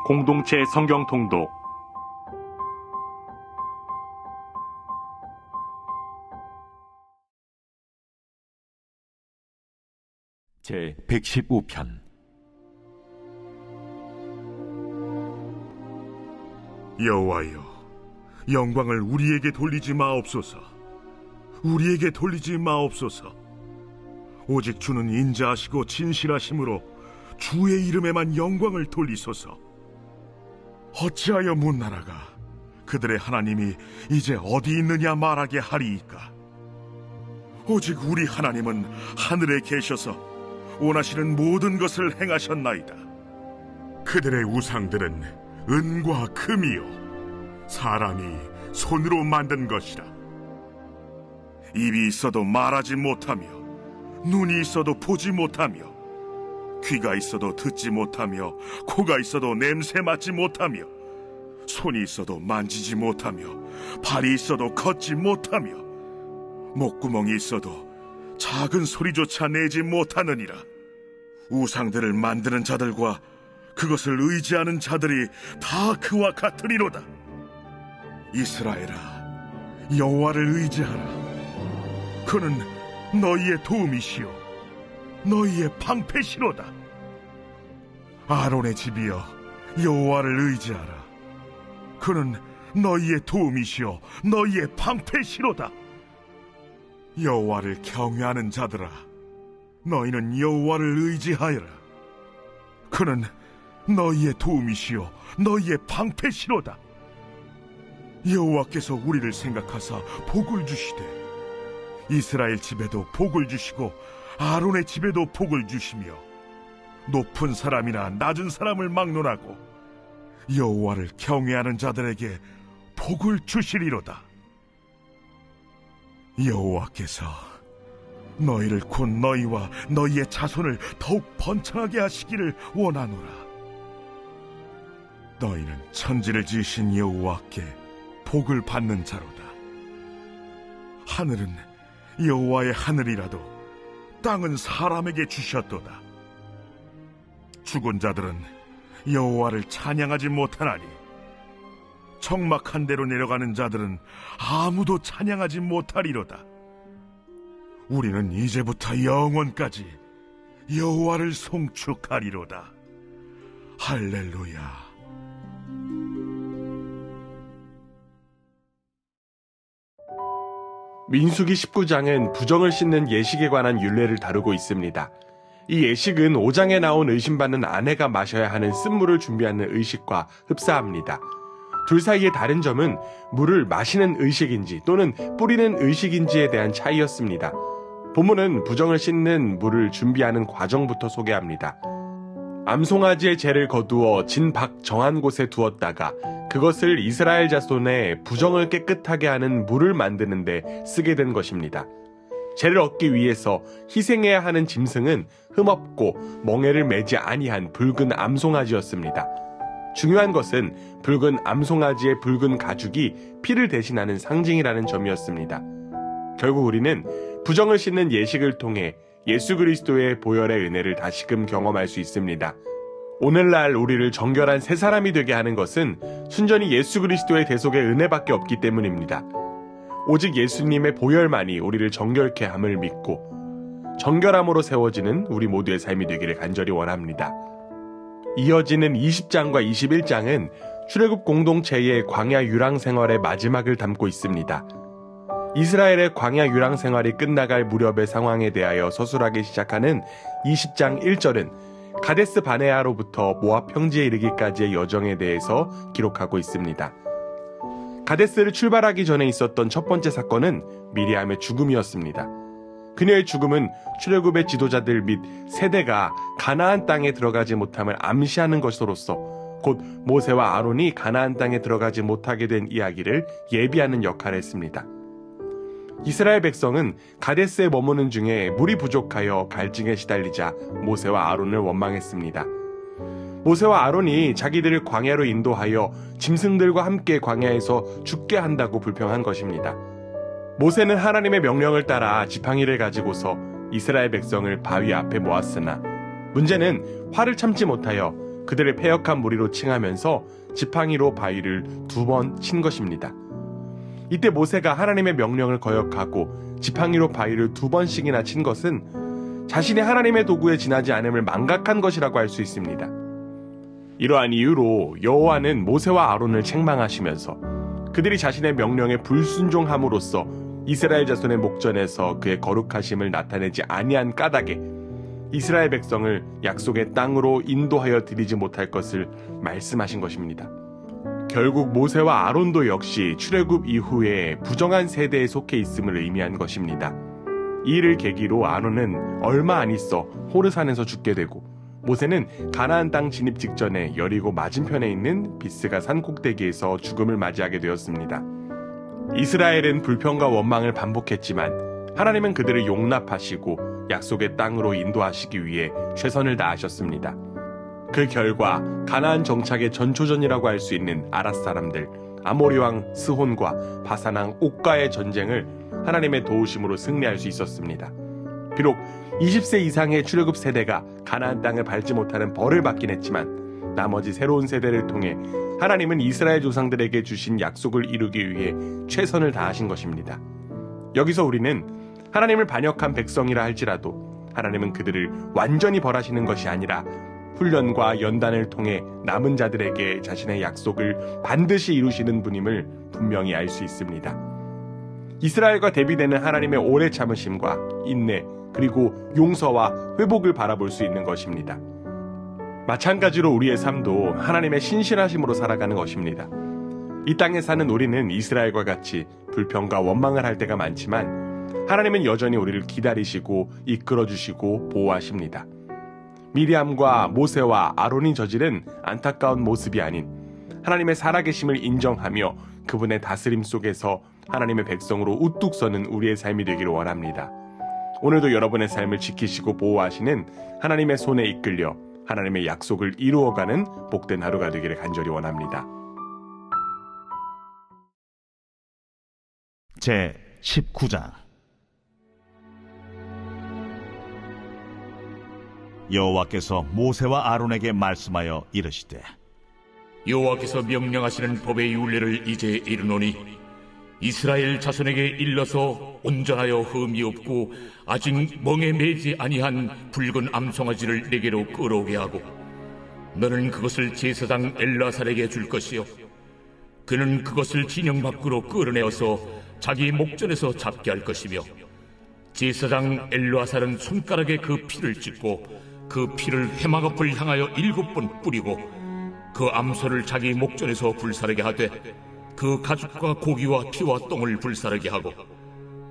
공동체 성경 통독 제 115편. 여호와여, 영광을 우리에게 돌리지 마옵소서. 우리에게 돌리지 마옵소서. 오직 주는 인자하시고 진실하심으로 주의 이름에만 영광을 돌리소서. 어찌하여 문나라가 그들의 하나님이 이제 어디 있느냐 말하게 하리이까? 오직 우리 하나님은 하늘에 계셔서 원하시는 모든 것을 행하셨나이다. 그들의 우상들은 은과 금이요 사람이 손으로 만든 것이라. 입이 있어도 말하지 못하며, 눈이 있어도 보지 못하며, 귀가 있어도 듣지 못하며, 코가 있어도 냄새 맡지 못하며, 손이 있어도 만지지 못하며, 발이 있어도 걷지 못하며, 목구멍이 있어도 작은 소리조차 내지 못하느니라. 우상들을 만드는 자들과 그것을 의지하는 자들이 다 그와 같으리로다. 이스라엘아, 여호와를 의지하라. 그는 너희의 도움이시요 너희의 방패시로다. 아론의 집이여, 여호와를 의지하라. 그는 너희의 도움이시요 너희의 방패시로다. 여호와를 경외하는 자들아, 너희는 여호와를 의지하여라. 그는 너희의 도움이시요 너희의 방패시로다. 여호와께서 우리를 생각하사 복을 주시되 이스라엘 집에도 복을 주시고 아론의 집에도 복을 주시며 높은 사람이나 낮은 사람을 막론하고 여호와를 경외하는 자들에게 복을 주시리로다. 여호와께서 너희를 곧 너희와 너희의 자손을 더욱 번창하게 하시기를 원하노라. 너희는 천지를 지으신 여호와께 복을 받는 자로다. 하늘은 여호와의 하늘이라도 땅은 사람에게 주셨도다. 죽은 자들은 여호와를 찬양하지 못하나니 적막한 데로 내려가는 자들은 아무도 찬양하지 못하리로다. 우리는 이제부터 영원까지 여호와를 송축하리로다. 할렐루야. 민수기 19장은 부정을 씻는 예식에 관한 율례를 다루고 있습니다. 이 예식은 5장에 나온 의심받는 아내가 마셔야 하는 쓴물을 준비하는 의식과 흡사합니다. 둘 사이의 다른 점은 물을 마시는 의식인지 또는 뿌리는 의식인지에 대한 차이였습니다. 본문은 부정을 씻는 물을 준비하는 과정부터 소개합니다. 암송아지의 죄를 거두어 진박 정한 곳에 두었다가 그것을 이스라엘 자손의 부정을 깨끗하게 하는 물을 만드는 데 쓰게 된 것입니다. 죄를 얻기 위해서 희생해야 하는 짐승은 흠없고 멍에를 매지 아니한 붉은 암송아지였습니다. 중요한 것은 붉은 암송아지의 붉은 가죽이 피를 대신하는 상징이라는 점이었습니다. 결국 우리는 부정을 씻는 예식을 통해 예수 그리스도의 보혈의 은혜를 다시금 경험할 수 있습니다. 오늘날 우리를 정결한 새 사람이 되게 하는 것은 순전히 예수 그리스도의 대속의 은혜밖에 없기 때문입니다. 오직 예수님의 보혈만이 우리를 정결케 함을 믿고 정결함으로 세워지는 우리 모두의 삶이 되기를 간절히 원합니다. 이어지는 20장과 21장은 출애굽 공동체의 광야 유랑 생활의 마지막을 담고 있습니다. 이스라엘의 광야 유랑 생활이 끝나갈 무렵의 상황에 대하여 서술하기 시작하는 20장 1절은 가데스 바네아로부터 모압 평지에 이르기까지의 여정에 대해서 기록하고 있습니다. 가데스를 출발하기 전에 있었던 첫 번째 사건은 미리암의 죽음이었습니다. 그녀의 죽음은 출애굽의 지도자들 및 세대가 가나안 땅에 들어가지 못함을 암시하는 것으로서 곧 모세와 아론이 가나안 땅에 들어가지 못하게 된 이야기를 예비하는 역할을 했습니다. 이스라엘 백성은 가데스에 머무는 중에 물이 부족하여 갈증에 시달리자 모세와 아론을 원망했습니다. 모세와 아론이 자기들을 광야로 인도하여 짐승들과 함께 광야에서 죽게 한다고 불평한 것입니다. 모세는 하나님의 명령을 따라 지팡이를 가지고서 이스라엘 백성을 바위 앞에 모았으나 문제는 화를 참지 못하여 그들의 패역한 무리로 칭하면서 지팡이로 바위를 2번 친 것입니다. 이때 모세가 하나님의 명령을 거역하고 지팡이로 바위를 2번씩이나 친 것은 자신이 하나님의 도구에 지나지 않음을 망각한 것이라고 할 수 있습니다. 이러한 이유로 여호와는 모세와 아론을 책망하시면서 그들이 자신의 명령에 불순종함으로써 이스라엘 자손의 목전에서 그의 거룩하심을 나타내지 아니한 까닭에 이스라엘 백성을 약속의 땅으로 인도하여 드리지 못할 것을 말씀하신 것입니다. 결국 모세와 아론도 역시 출애굽 이후에 부정한 세대에 속해 있음을 의미한 것입니다. 이 일을 계기로 아론은 얼마 안 있어 호르산에서 죽게 되고, 모세는 가나안 땅 진입 직전에 여리고 맞은편에 있는 비스가 산 꼭대기에서 죽음을 맞이하게 되었습니다. 이스라엘은 불평과 원망을 반복했지만 하나님은 그들을 용납하시고 약속의 땅으로 인도하시기 위해 최선을 다하셨습니다. 그 결과 가나안 정착의 전초전이라고 할 수 있는 아랏 사람들, 아모리 왕 스혼과 바산 왕 옥과의 전쟁을 하나님의 도우심으로 승리할 수 있었습니다. 비록 20세 이상의 출애굽 세대가 가나안 땅을 밟지 못하는 벌을 받긴 했지만 나머지 새로운 세대를 통해 하나님은 이스라엘 조상들에게 주신 약속을 이루기 위해 최선을 다하신 것입니다. 여기서 우리는 하나님을 반역한 백성이라 할지라도 하나님은 그들을 완전히 벌하시는 것이 아니라 훈련과 연단을 통해 남은 자들에게 자신의 약속을 반드시 이루시는 분임을 분명히 알 수 있습니다. 이스라엘과 대비되는 하나님의 오래 참으심과 인내, 그리고 용서와 회복을 바라볼 수 있는 것입니다. 마찬가지로 우리의 삶도 하나님의 신실하심으로 살아가는 것입니다. 이 땅에 사는 우리는 이스라엘과 같이 불평과 원망을 할 때가 많지만 하나님은 여전히 우리를 기다리시고 이끌어주시고 보호하십니다. 미리암과 모세와 아론이 저지른 안타까운 모습이 아닌 하나님의 살아계심을 인정하며 그분의 다스림 속에서 하나님의 백성으로 우뚝 서는 우리의 삶이 되기를 원합니다. 오늘도 여러분의 삶을 지키시고 보호하시는 하나님의 손에 이끌려 하나님의 약속을 이루어가는 복된 하루가 되기를 간절히 원합니다. 제 19장. 여호와께서 모세와 아론에게 말씀하여 이르시되, 여호와께서 명령하시는 법의 율례를 이제 이르노니 이스라엘 자손에게 일러서 온전하여 흠이 없고 아직 멍에 매지 아니한 붉은 암송아지를 내게로 끌어오게 하고 너는 그것을 제사장 엘르아살에게 줄 것이요 그는 그것을 진영 밖으로 끌어내어서 자기 목전에서 잡게 할 것이며 제사장 엘르아살은 손가락에 그 피를 찍고 그 피를 해막 앞을 향하여 7번 뿌리고 그 암소를 자기 목전에서 불사르게 하되 그 가죽과 고기와 피와 똥을 불사르게 하고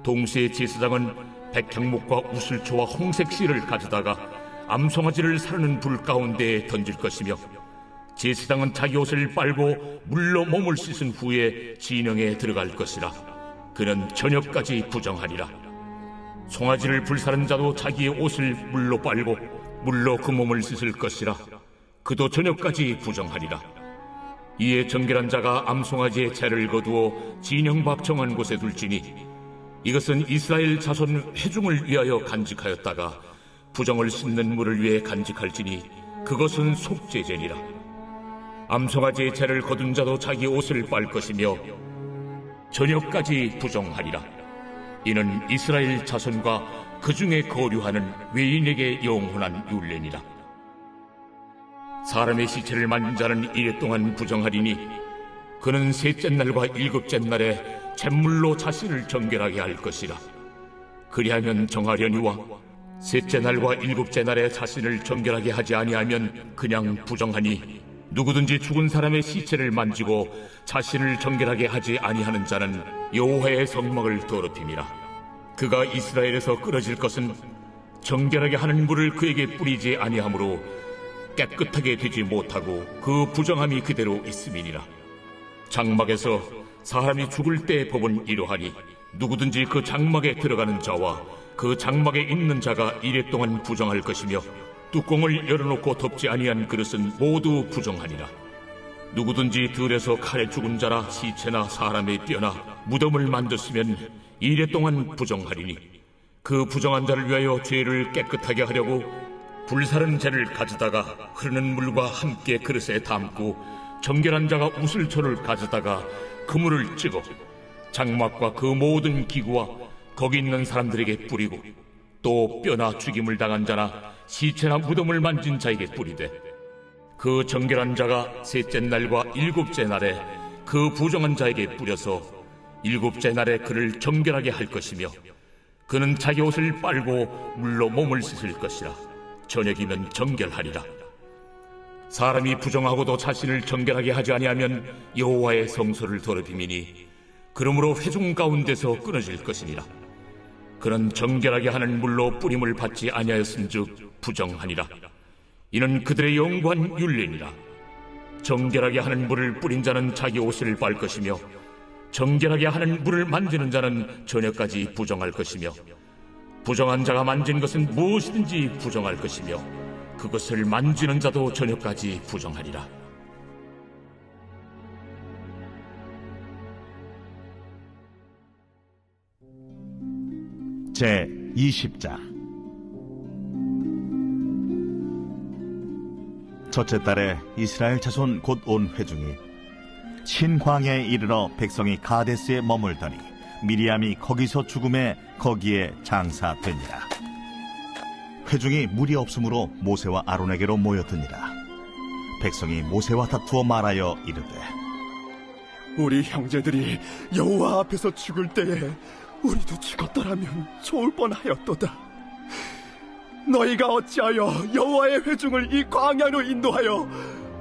동시에 제사장은 백향목과 우슬초와 홍색 실을 가져다가 암송아지를 사르는 불 가운데에 던질 것이며 제사장은 자기 옷을 빨고 물로 몸을 씻은 후에 진영에 들어갈 것이라. 그는 저녁까지 부정하리라. 송아지를 불사른 자도 자기의 옷을 물로 빨고 물로 그 몸을 씻을 것이라. 그도 저녁까지 부정하리라. 이에 정결한 자가 암송아지의 채를 거두어 진영 밖 정한 곳에 둘지니 이것은 이스라엘 자손 회중을 위하여 간직하였다가 부정을 씻는 물을 위해 간직할지니 그것은 속죄제니라. 암송아지의 채를 거둔 자도 자기 옷을 빨 것이며 저녁까지 부정하리라. 이는 이스라엘 자손과 그 중에 거류하는 외인에게 영원한 율례니라. 사람의 시체를 만진 자는 이래 동안 부정하리니 그는 셋째 날과 일곱째 날에 잿물로 자신을 정결하게 할 것이라. 그리하면 정하려니와 셋째 날과 일곱째 날에 자신을 정결하게 하지 아니하면 그냥 부정하니 누구든지 죽은 사람의 시체를 만지고 자신을 정결하게 하지 아니하는 자는 여호와의 성막을 더럽힘이라. 그가 이스라엘에서 끊어질 것은 정결하게 하는 물을 그에게 뿌리지 아니하므로 깨끗하게 되지 못하고 그 부정함이 그대로 있음이니라. 장막에서 사람이 죽을 때의 법은 이러하니 누구든지 그 장막에 들어가는 자와 그 장막에 있는 자가 이래 동안 부정할 것이며 뚜껑을 열어놓고 덮지 아니한 그릇은 모두 부정하니라. 누구든지 들에서 칼에 죽은 자라 시체나 사람의 뼈나 무덤을 만졌으면 이래 동안 부정하리니 그 부정한 자를 위하여 죄를 깨끗하게 하려고 불사른 재를 가져다가 흐르는 물과 함께 그릇에 담고 정결한 자가 우슬초를 가져다가 그물을 찌고 장막과 그 모든 기구와 거기 있는 사람들에게 뿌리고 또 뼈나 죽임을 당한 자나 시체나 무덤을 만진 자에게 뿌리되 그 정결한 자가 셋째 날과 일곱째 날에 그 부정한 자에게 뿌려서 일곱째 날에 그를 정결하게 할 것이며 그는 자기 옷을 빨고 물로 몸을 씻을 것이라. 저녁이면 정결하리라. 사람이 부정하고도 자신을 정결하게 하지 아니하면 여호와의 성소를 더럽힘이니 그러므로 회중 가운데서 끊어질 것이니라. 그는 정결하게 하는 물로 뿌림을 받지 아니하였은즉 부정하니라. 이는 그들의 영구한 율례니라. 정결하게 하는 물을 뿌린 자는 자기 옷을 빨 것이며 정결하게 하는 물을 만지는 자는 저녁까지 부정할 것이며 부정한 자가 만진 것은 무엇이든지 부정할 것이며 그것을 만지는 자도 저녁까지 부정하리라. 제 20장. 첫째 달에 이스라엘 자손 곧 온 회중이 신광야에 이르러 백성이 가데스에 머물더니 미리암이 거기서 죽음에 거기에 장사되니라. 회중이 물이 없으므로 모세와 아론에게로 모였더니라. 백성이 모세와 다투어 말하여 이르되 우리 형제들이 여호와 앞에서 죽을 때에 우리도 죽었더라면 좋을 뻔하였도다. 너희가 어찌하여 여호와의 회중을 이 광야로 인도하여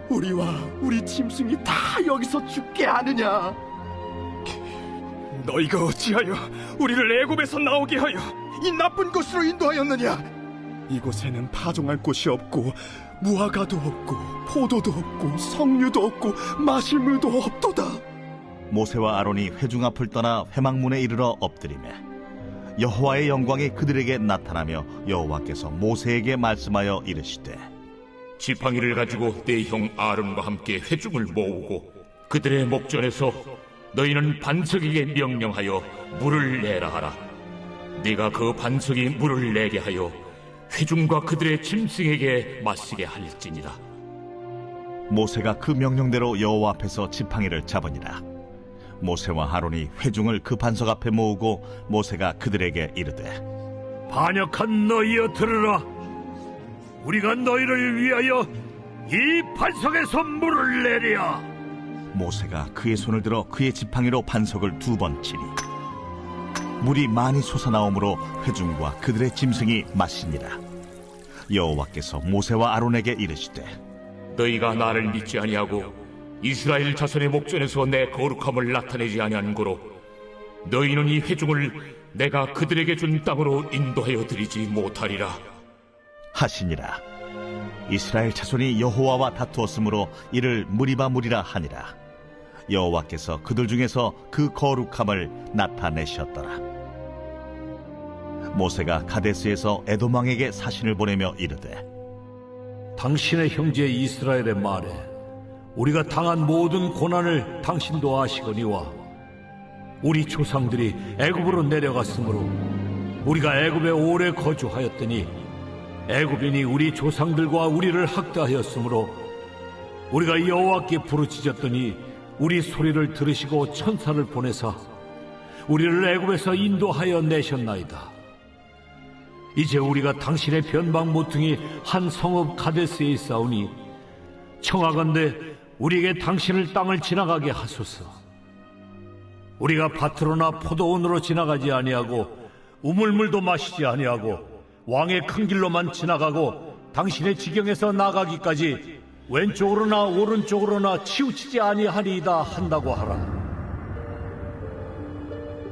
우리와 우리 짐승이 다 여기서 죽게 하느냐? 너희가 어찌하여 우리를 애굽에서 나오게 하여 이 나쁜 곳으로 인도하였느냐? 이곳에는 파종할 곳이 없고 무화과도 없고 포도도 없고 석류도 없고 마실 물도 없도다. 모세와 아론이 회중 앞을 떠나 회막문에 이르러 엎드리매 여호와의 영광이 그들에게 나타나며 여호와께서 모세에게 말씀하여 이르시되 지팡이를 가지고 내 형 아론과 함께 회중을 모으고 그들의 목전에서 너희는 반석에게 명령하여 물을 내라 하라. 네가 그 반석이 물을 내게 하여 회중과 그들의 짐승에게 마시게 할지니라. 모세가 그 명령대로 여호와 앞에서 지팡이를 잡으니라. 모세와 아론이 회중을 그 반석 앞에 모으고 모세가 그들에게 이르되 반역한 너희여 들으라. 우리가 너희를 위하여 이 반석에서 물을 내리야. 모세가 그의 손을 들어 그의 지팡이로 반석을 2번 치니 물이 많이 솟아나오므로 회중과 그들의 짐승이 마시니라. 여호와께서 모세와 아론에게 이르시되 너희가 나를 믿지 아니하고 이스라엘 자손의 목전에서 내 거룩함을 나타내지 아니한 고로 너희는 이 회중을 내가 그들에게 준 땅으로 인도하여 드리지 못하리라 하시니라. 이스라엘 자손이 여호와와 다투었으므로 이를 무리바무리라 하니라. 여호와께서 그들 중에서 그 거룩함을 나타내셨더라. 모세가 가데스에서 에돔 왕에게 사신을 보내며 이르되 당신의 형제 이스라엘의 말에 우리가 당한 모든 고난을 당신도 아시거니와 우리 조상들이 애굽으로 내려갔으므로 우리가 애굽에 오래 거주하였더니 애굽인이 우리 조상들과 우리를 학대하였으므로 우리가 여호와께 부르짖었더니 우리 소리를 들으시고 천사를 보내사 우리를 애굽에서 인도하여 내셨나이다. 이제 우리가 당신의 변방 모퉁이 한 성읍 가데스에 있사오니 청하건대 우리에게 당신을 땅을 지나가게 하소서. 우리가 밭으로나 포도원으로 지나가지 아니하고 우물물도 마시지 아니하고 왕의 큰 길로만 지나가고 당신의 지경에서 나가기까지 왼쪽으로나 오른쪽으로나 치우치지 아니하리이다 한다고 하라.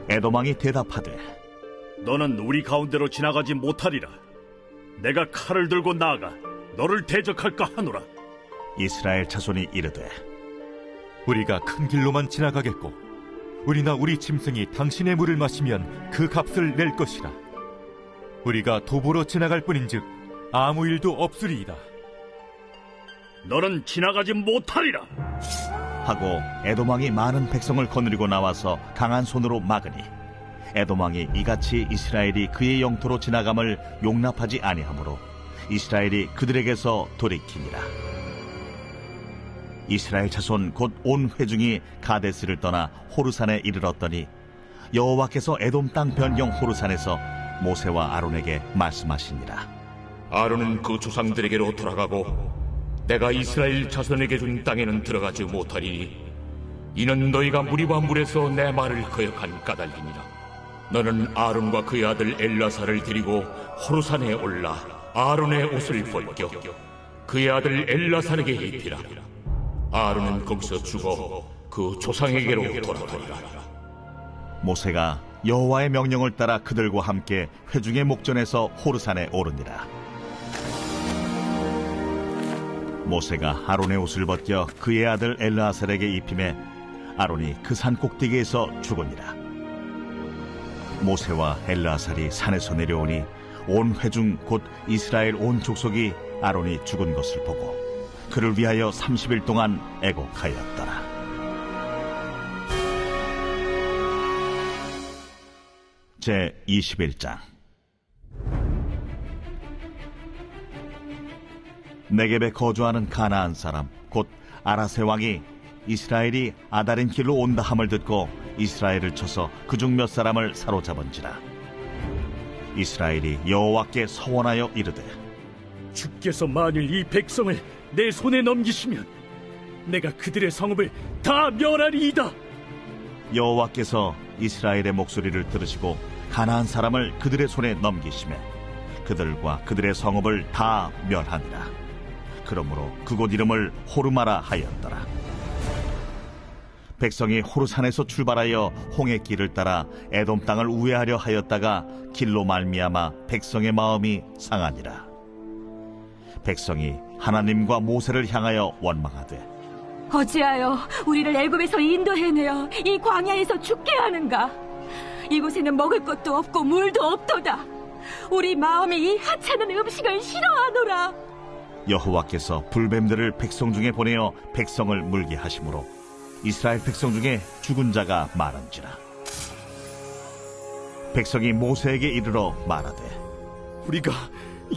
에돔 왕이 대답하되 너는 우리 가운데로 지나가지 못하리라. 내가 칼을 들고 나아가 너를 대적할까 하노라. 이스라엘 자손이 이르되 우리가 큰 길로만 지나가겠고 우리나 우리 짐승이 당신의 물을 마시면 그 값을 낼 것이라. 우리가 도보로 지나갈 뿐인즉 아무 일도 없으리이다. 너는 지나가지 못하리라. 하고 에돔 왕이 많은 백성을 거느리고 나와서 강한 손으로 막으니 에돔 왕이 이같이 이스라엘이 그의 영토로 지나감을 용납하지 아니하므로 이스라엘이 그들에게서 돌이키니라. 이스라엘 자손 곧 온 회중이 가데스를 떠나 호르산에 이르렀더니 여호와께서 에돔 땅 변경 호르산에서 모세와 아론에게 말씀하시니라. 아론은 그 조상들에게로 돌아가고 내가 이스라엘 자손에게 준 땅에는 들어가지 못하리니 이는 너희가 무리와 물에서 내 말을 거역한 까닭이니라. 너는 아론과 그의 아들 엘라사를 데리고 호르산에 올라 아론의 옷을 벗겨 그의 아들 엘라사에게 입히라. 아론은 거기서 죽어 그 조상에게로 돌아가리라. 모세가 여호와의 명령을 따라 그들과 함께 회중의 목전에서 호르산에 오르니라. 모세가 아론의 옷을 벗겨 그의 아들 엘르아살에게 입히매 아론이 그 산 꼭대기에서 죽으니라. 모세와 엘르아살이 산에서 내려오니 온 회중 곧 이스라엘 온 족속이 아론이 죽은 것을 보고 그를 위하여 30일 동안 애곡하였더라. 제 21장. 네겝에 거주하는 가나안 사람 곧 아라세 왕이 이스라엘이 아다린 길로 온다 함을 듣고 이스라엘을 쳐서 그중 몇 사람을 사로잡은지라. 이스라엘이 여호와께 서원하여 이르되 주께서 만일 이 백성을 내 손에 넘기시면 내가 그들의 성읍을 다 멸하리이다. 여호와께서 이스라엘의 목소리를 들으시고 가나안 사람을 그들의 손에 넘기시매 그들과 그들의 성읍을 다 멸하니라. 그러므로 그곳 이름을 호르마라 하였더라. 백성이 호르산에서 출발하여 홍해 길을 따라 에돔 땅을 우회하려 하였다가 길로 말미암아 백성의 마음이 상하니라. 백성이 하나님과 모세를 향하여 원망하되 어찌하여 우리를 애굽에서 인도해내어 이 광야에서 죽게 하는가? 이곳에는 먹을 것도 없고 물도 없도다. 우리 마음이 이 하찮은 음식을 싫어하노라. 여호와께서 불뱀들을 백성 중에 보내어 백성을 물게 하심으로 이스라엘 백성 중에 죽은 자가 많은지라. 백성이 모세에게 이르러 말하되 우리가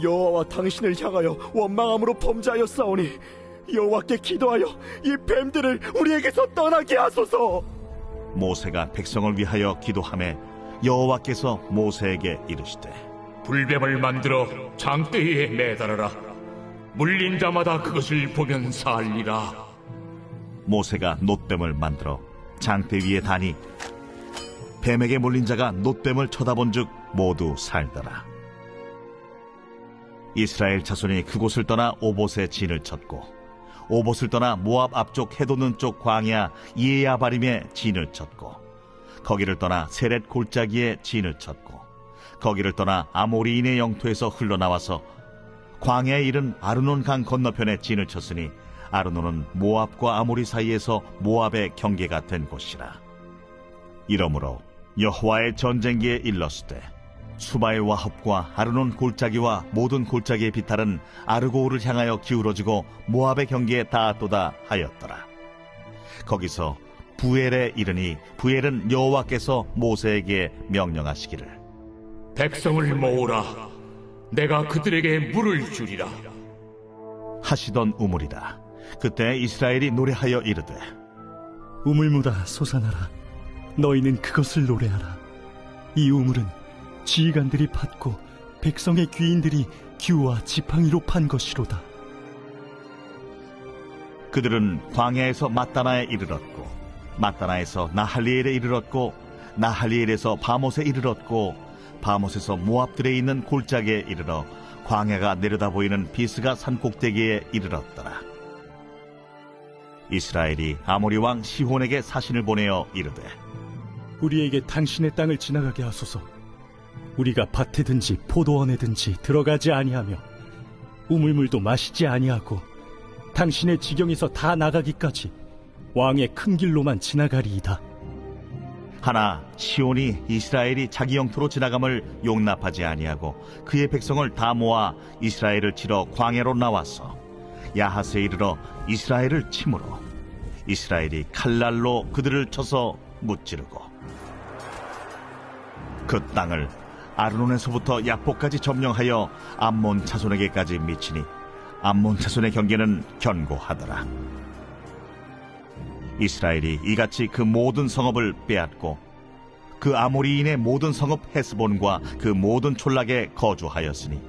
여호와와 당신을 향하여 원망함으로 범죄하였사오니 여호와께 기도하여 이 뱀들을 우리에게서 떠나게 하소서. 모세가 백성을 위하여 기도하매 여호와께서 모세에게 이르시되 불뱀을 만들어 장대에 매달아라. 물린 자마다 그것을 보면 살리라. 모세가 놋뱀을 만들어 장대 위에 다니 뱀에게 물린 자가 놋뱀을 쳐다본즉 모두 살더라. 이스라엘 자손이 그곳을 떠나 오봇에 진을 쳤고 오봇을 떠나 모압 앞쪽 해돋는 쪽 광야 이에야바림에 진을 쳤고 거기를 떠나 세렛 골짜기에 진을 쳤고 거기를 떠나 아모리인의 영토에서 흘러나와서 광야에 이른 아르논 강 건너편에 진을 쳤으니 아르논은 모압과 아모리 사이에서 모압의 경계가 된 곳이라. 이러므로 여호와의 전쟁기에 일렀으되 수바의 와합과 아르논 골짜기와 모든 골짜기의 비탈은 아르고우를 향하여 기울어지고 모압의 경계에 닿았도다 하였더라. 거기서 부엘에 이르니 부엘은 여호와께서 모세에게 명령하시기를 백성을 모으라. 내가 그들에게 물을 주리라 하시던 우물이다. 그때 이스라엘이 노래하여 이르되 우물물아 솟아나라. 너희는 그것을 노래하라. 이 우물은 지휘관들이 팠고 백성의 귀인들이 규와 지팡이로 판 것이로다. 그들은 광야에서 mat다나에 이르렀고 mat다나에서 나할리엘에 이르렀고 나할리엘에서 바못에 이르렀고 바못에서 모압들에 있는 골짜기에 이르러 광야가 내려다 보이는 비스가 산 꼭대기에 이르렀더라. 이스라엘이 아모리 왕 시혼에게 사신을 보내어 이르되 우리에게 당신의 땅을 지나가게 하소서. 우리가 밭에든지 포도원에든지 들어가지 아니하며 우물물도 마시지 아니하고 당신의 지경에서 다 나가기까지 왕의 큰 길로만 지나가리이다. 하나 시온이 이스라엘이 자기 영토로 지나감을 용납하지 아니하고 그의 백성을 다 모아 이스라엘을 치러 광야로 나와서 야하스에 이르러 이스라엘을 치므로 이스라엘이 칼날로 그들을 쳐서 무찌르고 그 땅을 아르논에서부터 야복까지 점령하여 암몬 자손에게까지 미치니 암몬 자손의 경계는 견고하더라. 이스라엘이 이같이 그 모든 성읍을 빼앗고 그 아모리인의 모든 성읍 헤스본과 그 모든 촌락에 거주하였으니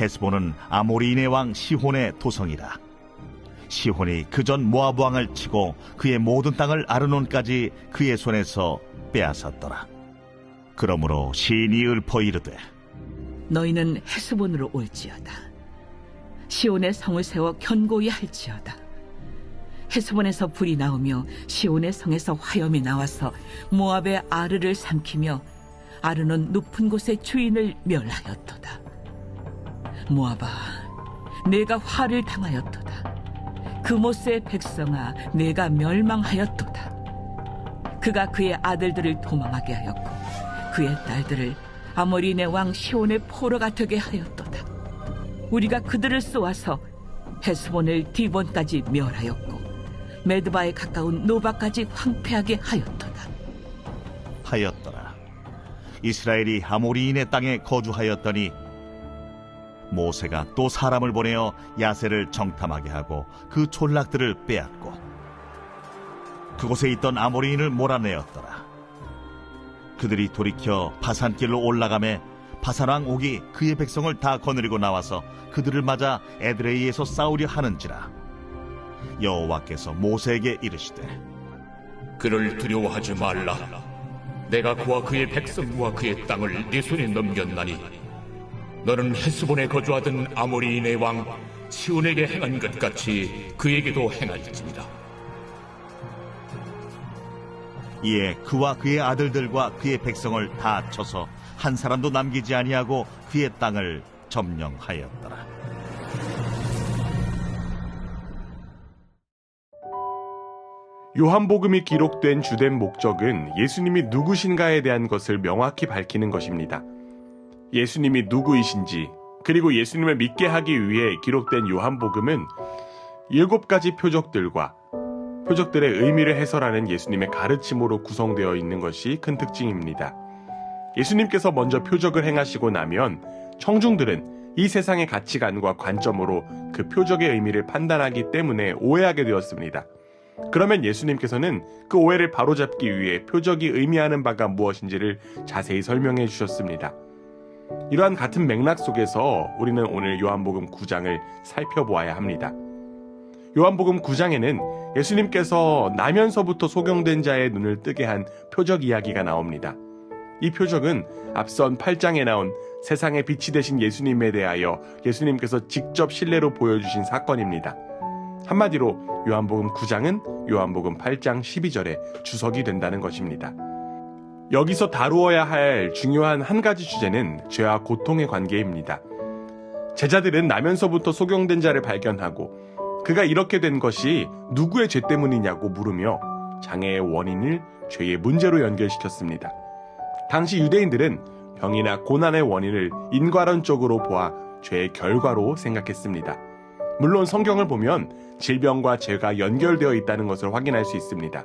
헤스본은 아모리인의 왕 시혼의 도성이라. 시혼이 그전 모압 왕을 치고 그의 모든 땅을 아르논까지 그의 손에서 빼앗았더라. 그러므로 시인이 읊어 이르되 너희는 헤스본으로 올지어다. 시온의 성을 세워 견고히 할지어다. 헤스본에서 불이 나오며 시온의 성에서 화염이 나와서 모압의 아르를 삼키며 아르논 높은 곳의 주인을 멸하였도다. 모압아, 내가 화를 당하였도다. 그모스의 백성아, 내가 멸망하였도다. 그가 그의 아들들을 도망하게 하였고 그의 딸들을 아모리인의 왕 시온의 포로가 되게 하였도다. 우리가 그들을 쏘아서 헤스본을 디본까지 멸하였고 메드바에 가까운 노바까지 황폐하게 하였더라. 이스라엘이 아모리인의 땅에 거주하였더니 모세가 또 사람을 보내어 야세를 정탐하게 하고 그 촌락들을 빼앗고 그곳에 있던 아모리인을 몰아내었더라. 그들이 돌이켜 바산길로 올라가매 바산왕 옥이 그의 백성을 다 거느리고 나와서 그들을 맞아 에드레이에서 싸우려 하는지라. 여호와께서 모세에게 이르시되 그를 두려워하지 말라. 내가 그와 그의 백성과 그의 땅을 네 손에 넘겼나니 너는 헤스본에 거주하던 아모리인의 왕 시온에게 행한 것 같이 그에게도 행할지니라. 이에 그와 그의 아들들과 그의 백성을 다 쳐서 한 사람도 남기지 아니하고 그의 땅을 점령하였더라. 요한복음이 기록된 주된 목적은 예수님이 누구신가에 대한 것을 명확히 밝히는 것입니다. 예수님이 누구이신지 그리고 예수님을 믿게 하기 위해 기록된 요한복음은 7가지 표적들과 표적들의 의미를 해설하는 예수님의 가르침으로 구성되어 있는 것이 큰 특징입니다. 예수님께서 먼저 표적을 행하시고 나면 청중들은 이 세상의 가치관과 관점으로 그 표적의 의미를 판단하기 때문에 오해하게 되었습니다. 그러면 예수님께서는 그 오해를 바로잡기 위해 표적이 의미하는 바가 무엇인지를 자세히 설명해 주셨습니다. 이러한 같은 맥락 속에서 우리는 오늘 요한복음 9장을 살펴보아야 합니다. 요한복음 9장에는 예수님께서 나면서부터 소경된 자의 눈을 뜨게 한 표적 이야기가 나옵니다. 이 표적은 앞선 8장에 나온 세상의 빛이 되신 예수님에 대하여 예수님께서 직접 신뢰로 보여주신 사건입니다. 한마디로 요한복음 9장은 요한복음 8장 12절의 주석이 된다는 것입니다. 여기서 다루어야 할 중요한 한 가지 주제는 죄와 고통의 관계입니다. 제자들은 나면서부터 소경된 자를 발견하고 그가 이렇게 된 것이 누구의 죄 때문이냐고 물으며 장애의 원인을 죄의 문제로 연결시켰습니다. 당시 유대인들은 병이나 고난의 원인을 인과론적으로 보아 죄의 결과로 생각했습니다. 물론 성경을 보면 질병과 죄가 연결되어 있다는 것을 확인할 수 있습니다.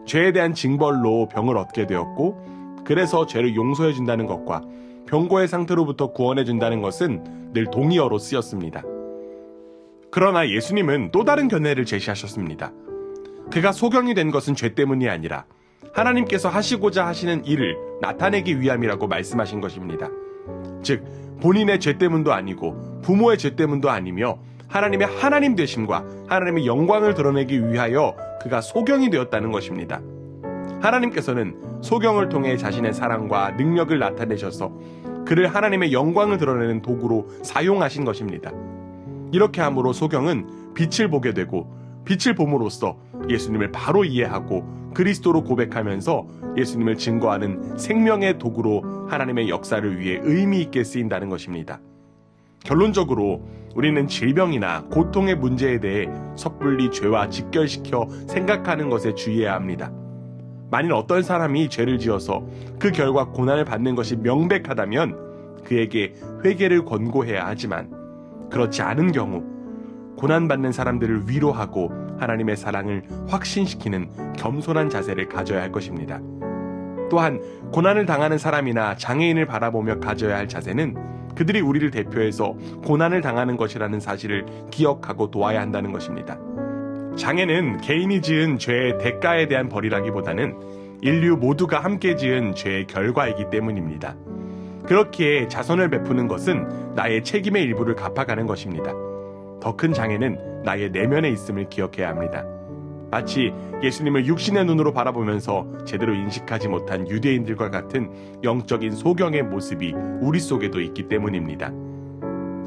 죄에 대한 징벌로 병을 얻게 되었고 그래서 죄를 용서해 준다는 것과 병고의 상태로부터 구원해 준다는 것은 늘 동의어로 쓰였습니다. 그러나 예수님은 또 다른 견해를 제시하셨습니다. 그가 소경이 된 것은 죄 때문이 아니라 하나님께서 하시고자 하시는 일을 나타내기 위함이라고 말씀하신 것입니다. 즉 본인의 죄 때문도 아니고 부모의 죄 때문도 아니며 하나님의 하나님 되심과 하나님의 영광을 드러내기 위하여 그가 소경이 되었다는 것입니다. 하나님께서는 소경을 통해 자신의 사랑과 능력을 나타내셔서 그를 하나님의 영광을 드러내는 도구로 사용하신 것입니다. 이렇게 함으로 소경은 빛을 보게 되고 빛을 봄으로써 예수님을 바로 이해하고 그리스도로 고백하면서 예수님을 증거하는 생명의 도구로 하나님의 역사를 위해 의미 있게 쓰인다는 것입니다. 결론적으로 우리는 질병이나 고통의 문제에 대해 섣불리 죄와 직결시켜 생각하는 것에 주의해야 합니다. 만일 어떤 사람이 죄를 지어서 그 결과 고난을 받는 것이 명백하다면 그에게 회개를 권고해야 하지만 그렇지 않은 경우 고난받는 사람들을 위로하고 하나님의 사랑을 확신시키는 겸손한 자세를 가져야 할 것입니다. 또한 고난을 당하는 사람이나 장애인을 바라보며 가져야 할 자세는 그들이 우리를 대표해서 고난을 당하는 것이라는 사실을 기억하고 도와야 한다는 것입니다. 장애는 개인이 지은 죄의 대가에 대한 벌이라기보다는 인류 모두가 함께 지은 죄의 결과이기 때문입니다. 그렇기에 자선을 베푸는 것은 나의 책임의 일부를 갚아가는 것입니다. 더 큰 장애는 나의 내면에 있음을 기억해야 합니다. 마치 예수님을 육신의 눈으로 바라보면서 제대로 인식하지 못한 유대인들과 같은 영적인 소경의 모습이 우리 속에도 있기 때문입니다.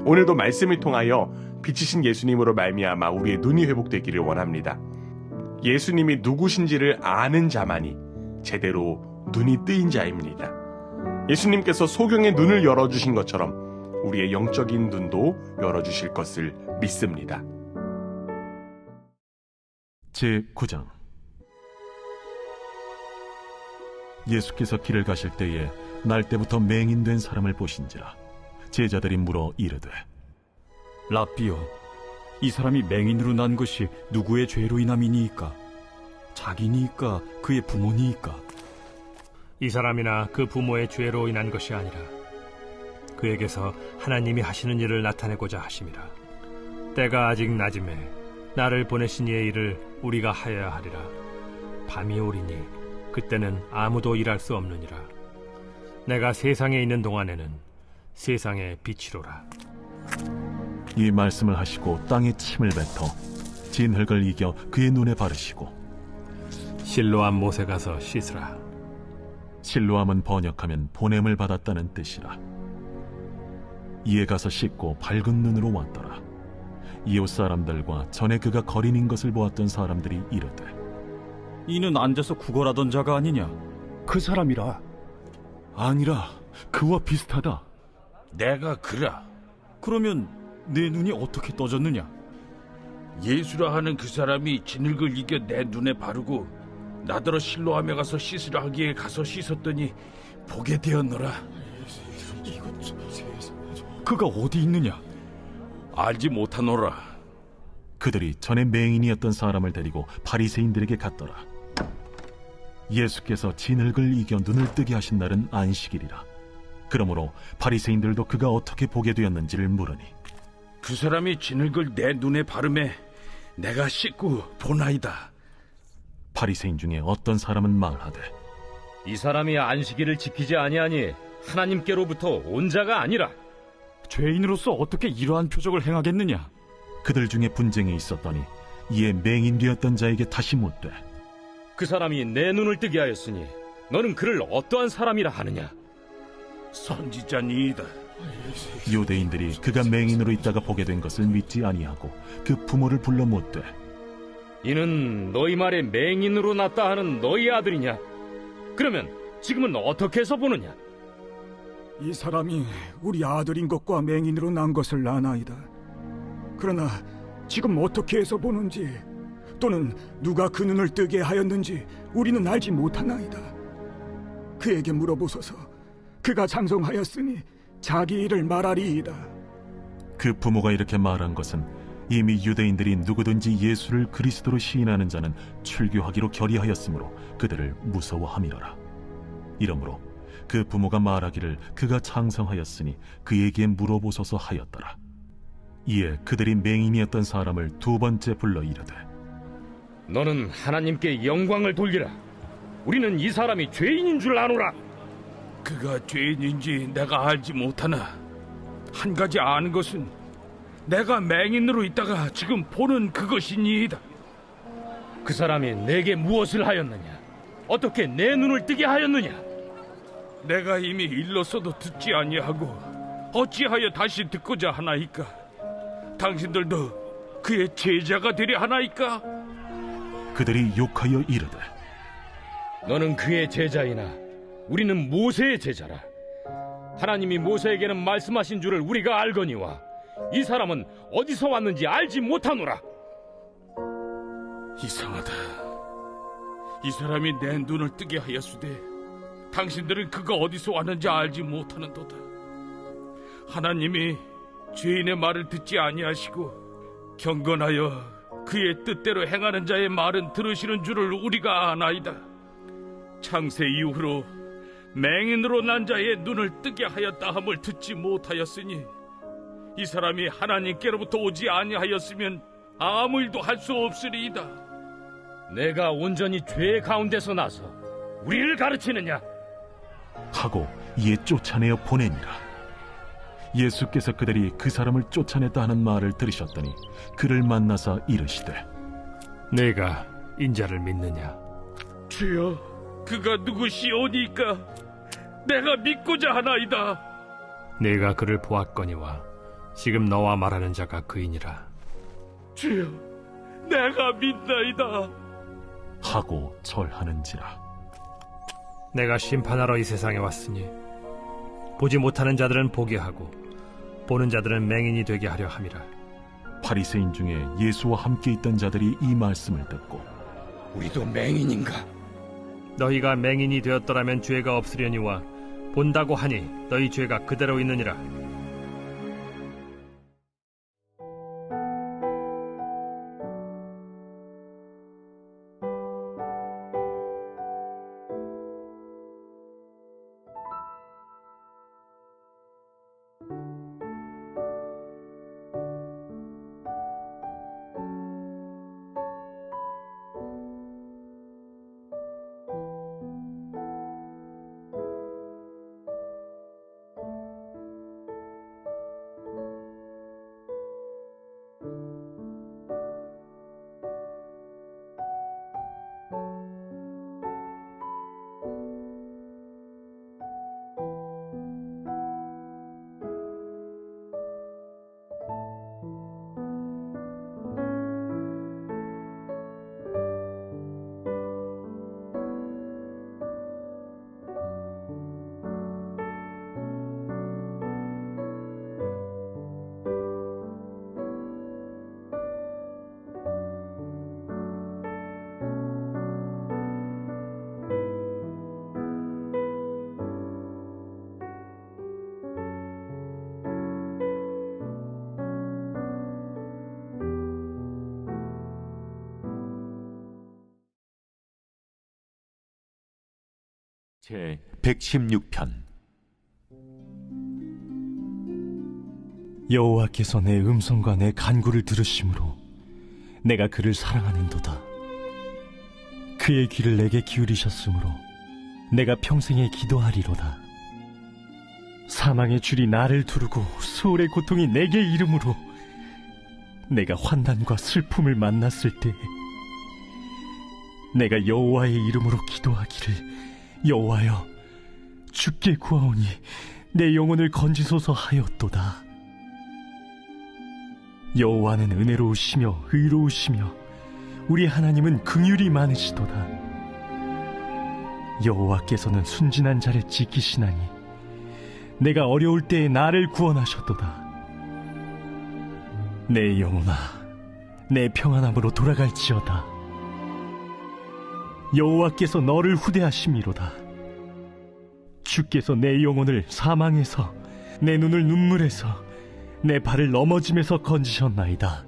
오늘도 말씀을 통하여 빛이신 예수님으로 말미암아 우리의 눈이 회복되기를 원합니다. 예수님이 누구신지를 아는 자만이 제대로 눈이 뜨인 자입니다. 예수님께서 소경의 눈을 열어주신 것처럼 우리의 영적인 눈도 열어주실 것을 믿습니다. 제9장 예수께서 길을 가실 때에 날 때부터 맹인된 사람을 보신지라. 제자들이 물어 이르되 라삐요, 이 사람이 맹인으로 난 것이 누구의 죄로 인함이니이까? 자기니이까 그의 부모니이까? 이 사람이나 그 부모의 죄로 인한 것이 아니라 그에게서 하나님이 하시는 일을 나타내고자 하심이라. 때가 아직 낮음에 나를 보내신 이의 일을 우리가 하여야 하리라. 밤이 오리니 그때는 아무도 일할 수 없느니라. 내가 세상에 있는 동안에는 세상의 빛이로라. 이 말씀을 하시고 땅에 침을 뱉어 진흙을 이겨 그의 눈에 바르시고 실로암 못에 가서 씻으라. 실로암은 번역하면 보냄을 받았다는 뜻이라. 이에 가서 씻고 밝은 눈으로 왔더라. 이웃 사람들과 전에 그가 거린인 것을 보았던 사람들이 이르되 이는 앉아서 구걸하던 자가 아니냐? 그 사람이라. 아니라 그와 비슷하다. 내가 그라. 그러면 내 눈이 어떻게 떠졌느냐? 예수라 하는 그 사람이 진흙을 이겨 내 눈에 바르고 나더러 실로암에 가서 씻으라 하기에 가서 씻었더니 보게 되었노라. 그가 어디 있느냐? 알지 못하노라. 그들이 전에 맹인이었던 사람을 데리고 바리새인들에게 갔더라. 예수께서 진흙을 이겨 눈을 뜨게 하신 날은 안식일이라. 그러므로 바리새인들도 그가 어떻게 보게 되었는지를 물으니 그 사람이 진흙을 내 눈에 바르매 내가 씻고 보나이다. 바리새인 중에 어떤 사람은 말하되 이 사람이 안식일을 지키지 아니하니 하나님께로부터 온 자가 아니라. 죄인으로서 어떻게 이러한 표적을 행하겠느냐? 그들 중에 분쟁이 있었더니 이에 맹인 되었던 자에게 다시 묻되 그 사람이 내 눈을 뜨게 하였으니 너는 그를 어떠한 사람이라 하느냐? 선지자니이다. 유대인들이 그가 맹인으로 있다가 보게 된 것을 믿지 아니하고 그 부모를 불러 묻되 이는 너희 말에 맹인으로 났다 하는 너희 아들이냐? 그러면 지금은 어떻게 해서 보느냐? 이 사람이 우리 아들인 것과 맹인으로 난 것을 아나이다. 그러나 지금 어떻게 해서 보는지 또는 누가 그 눈을 뜨게 하였는지 우리는 알지 못하나이다. 그에게 물어보소서. 그가 장성하였으니 자기 일을 말하리이다. 그 부모가 이렇게 말한 것은 이미 유대인들이 누구든지 예수를 그리스도로 시인하는 자는 출교하기로 결의하였으므로 그들을 무서워함이로라. 이러므로 그 부모가 말하기를 그가 장성하였으니 그에게 물어보소서 하였더라. 이에 그들이 맹인이었던 사람을 두 번째 불러 이르되 너는 하나님께 영광을 돌리라. 우리는 이 사람이 죄인인 줄 아노라. 그가 죄인인지 내가 알지 못하나 한 가지 아는 것은 내가 맹인으로 있다가 지금 보는 그것이니이다. 그 사람이 내게 무엇을 하였느냐? 어떻게 내 눈을 뜨게 하였느냐? 내가 이미 일렀어도 듣지 아니하고 어찌하여 다시 듣고자 하나이까? 당신들도 그의 제자가 되려 하나이까? 그들이 욕하여 이르되 너는 그의 제자이나 우리는 모세의 제자라. 하나님이 모세에게는 말씀하신 줄을 우리가 알거니와 이 사람은 어디서 왔는지 알지 못하노라. 이상하다. 이 사람이 내 눈을 뜨게 하였으되 당신들은 그가 어디서 왔는지 알지 못하는도다. 하나님이 죄인의 말을 듣지 아니하시고 경건하여 그의 뜻대로 행하는 자의 말은 들으시는 줄을 우리가 아나이다. 창세 이후로 맹인으로 난 자의 눈을 뜨게 하였다 함을 듣지 못하였으니 이 사람이 하나님께로부터 오지 아니하였으면 아무 일도 할 수 없으리이다. 내가 온전히 죄 가운데서 나서 우리를 가르치느냐? 하고 이에 쫓아내어 보내니라. 예수께서 그들이 그 사람을 쫓아냈다 하는 말을 들으셨더니 그를 만나사 이르시되, 내가 인자를 믿느냐? 주여, 그가 누구시오니까 내가 믿고자 하나이다. 내가 그를 보았거니와 지금 너와 말하는 자가 그이니라. 주여, 내가 믿나이다. 하고 절하는지라. 내가 심판하러 이 세상에 왔으니 보지 못하는 자들은 보게 하고 보는 자들은 맹인이 되게 하려 함이라. 바리새인 중에 예수와 함께 있던 자들이 이 말씀을 듣고, 우리도 맹인인가? 너희가 맹인이 되었더라면 죄가 없으려니와 본다고 하니 너희 죄가 그대로 있느니라. 제 116편. 여호와께서 내 음성과 내 간구를 들으심으로 내가 그를 사랑하는도다. 그의 귀를 내게 기울이셨으므로 내가 평생에 기도하리로다. 사망의 줄이 나를 두르고 수월의 고통이 내게 이름으로 내가 환난과 슬픔을 만났을 때에 내가 여호와의 이름으로 기도하기를, 여호와여, 주께 구하오니 내 영혼을 건지소서 하였도다. 여호와는 은혜로우시며 의로우시며 우리 하나님은 긍휼이 많으시도다. 여호와께서는 순진한 자를 지키시나니 내가 어려울 때에 나를 구원하셨도다. 내 영혼아, 내 평안함으로 돌아갈지어다. 여호와께서 너를 후대하심이로다. 주께서 내 영혼을 사망에서, 내 눈을 눈물에서, 내 발을 넘어짐에서 건지셨나이다.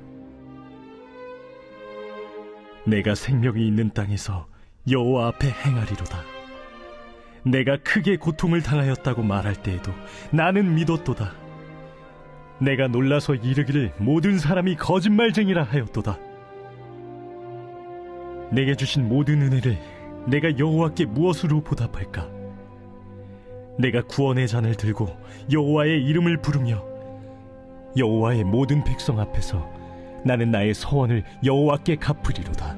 내가 생명이 있는 땅에서 여호와 앞에 행하리로다. 내가 크게 고통을 당하였다고 말할 때에도 나는 믿었도다. 내가 놀라서 이르기를 모든 사람이 거짓말쟁이라 하였도다. 내게 주신 모든 은혜를 내가 여호와께 무엇으로 보답할까? 내가 구원의 잔을 들고 여호와의 이름을 부르며 여호와의 모든 백성 앞에서 나는 나의 서원을 여호와께 갚으리로다.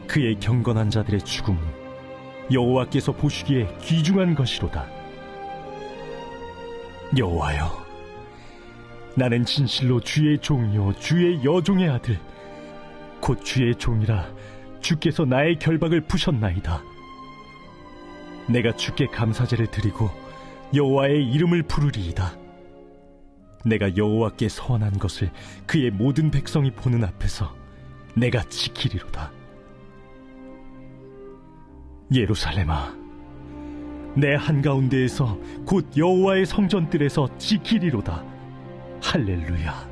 그의 경건한 자들의 죽음은 여호와께서 보시기에 귀중한 것이로다. 여호와여, 나는 진실로 주의 종이요 주의 여종의 아들, 곧 주의 종이라 주께서 나의 결박을 푸셨나이다. 내가 주께 감사제를 드리고 여호와의 이름을 부르리이다. 내가 여호와께 서원한 것을 그의 모든 백성이 보는 앞에서 내가 지키리로다. 예루살렘아, 내 한가운데에서 곧 여호와의 성전들에서 지키리로다. 할렐루야.